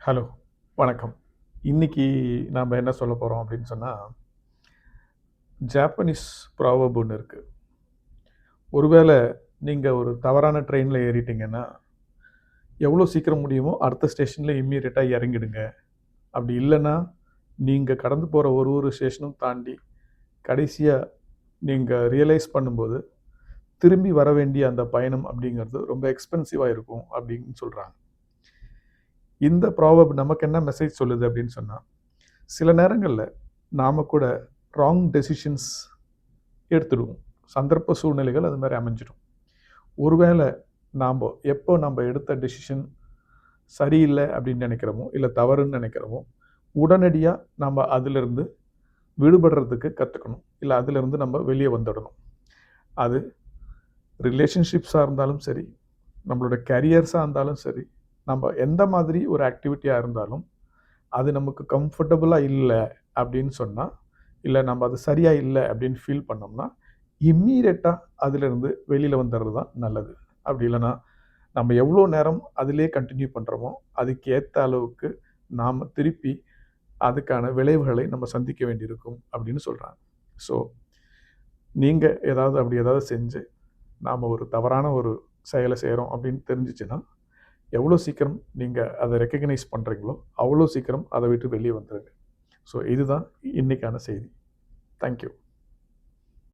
Hello, வணக்கம். இன்னைக்கு நாம என்ன சொல்லப் போறோம் அப்படின்னு சொன்னா, ஜாப்பனீஸ் ப்ராவர்ப் ஒண்ணு இருக்கு. ஒருவேளை நீங்க ஒரு தவறான ட்ரெயின்ல ஏறிட்டீங்கன்னா, எவ்வளோ சீக்கிரம் முடியுமோ அடுத்த ஸ்டேஷன்ல இம்மீடியட்டா இறங்கிடுங்க. அப்படி இல்லன்னா, நீங்க கடந்து போற ஒரு ஒரு ஸ்டேஷனும் தாண்டி கடைசியா நீங்க ரியலைஸ் பண்ணும்போது, திரும்பி வர வேண்டிய அந்த பயணம் அப்படிங்கிறது ரொம்ப எக்ஸ்பென்சிவா இருக்கும் அப்படின்னு சொல்றாங்க. இந்த ப்ராவர்ப் நமக்கு என்ன மெசேஜ் சொல்லுது அப்படின்னு சொன்னா, சில நேரங்கள்ல நாம கூட ராங் டெசிஷன்ஸ் எடுத்துடுவோம். சந்தர்ப்ப சூழ்நிலைகள் அது மாரி அமைஞ்சிடும். ஒருவேளை எப்போ நம்ம எடுத்த டெசிஷன் சரியில்லை அப்படின்னு நினைக்கிறோமோ, இல்லை தவறுன்னு நினைக்கிறோமோ, உடனடியா நம்ம அதிலிருந்து விடுபடுறதுக்கு கத்துக்கணும். இல்லை அதிலிருந்து நம்ம வெளியே வந்துடணும். அது ரிலேஷன்ஷிப்ஸா இருந்தாலும் சரி, நம்மளோட கரியர்ஸா இருந்தாலும் சரி, நம்ம எந்த மாதிரி ஒரு ஆக்டிவிட்டியா இருந்தாலும், அது நமக்கு கம்ஃபர்டபுளா இல்ல அப்படின்னு சொன்னா, இல்ல நம்ம அது சரியா இல்ல அப்படின்னு ஃபீல் பண்ணோம்னா, இம்மீடியட்டா அதிலிருந்து வெளியில வந்துறது தான் நல்லது. அப்படி இல்லன்னா, நம்ம எவ்வளோ நேரம் அதிலேயே கன்டின்யூ பண்றோமோ, அதுக்கு ஏத்த அளவுக்கு நாம திருப்பி அதுக்கான விளைவுகளை நம்ம சந்திக்க வேண்டியிருக்கும் அப்படின்னு சொல்றாங்க. ஸோ, நீங்க அப்படி ஏதாவது செஞ்சு, நாம ஒரு தவறான ஒரு செயலை செய்றோம் அப்படின்னு தெரிஞ்சுச்சுன்னா, எவ்வளோ சீக்கிரம் நீங்க அத ரெகக்னைஸ் பண்றீங்களோ, அவ்வளோ சீக்கிரம் அத விட்டு வெளிய வந்துருங்க. ஸோ இதுதான் இன்னைக்கான செய்தி. Thank you.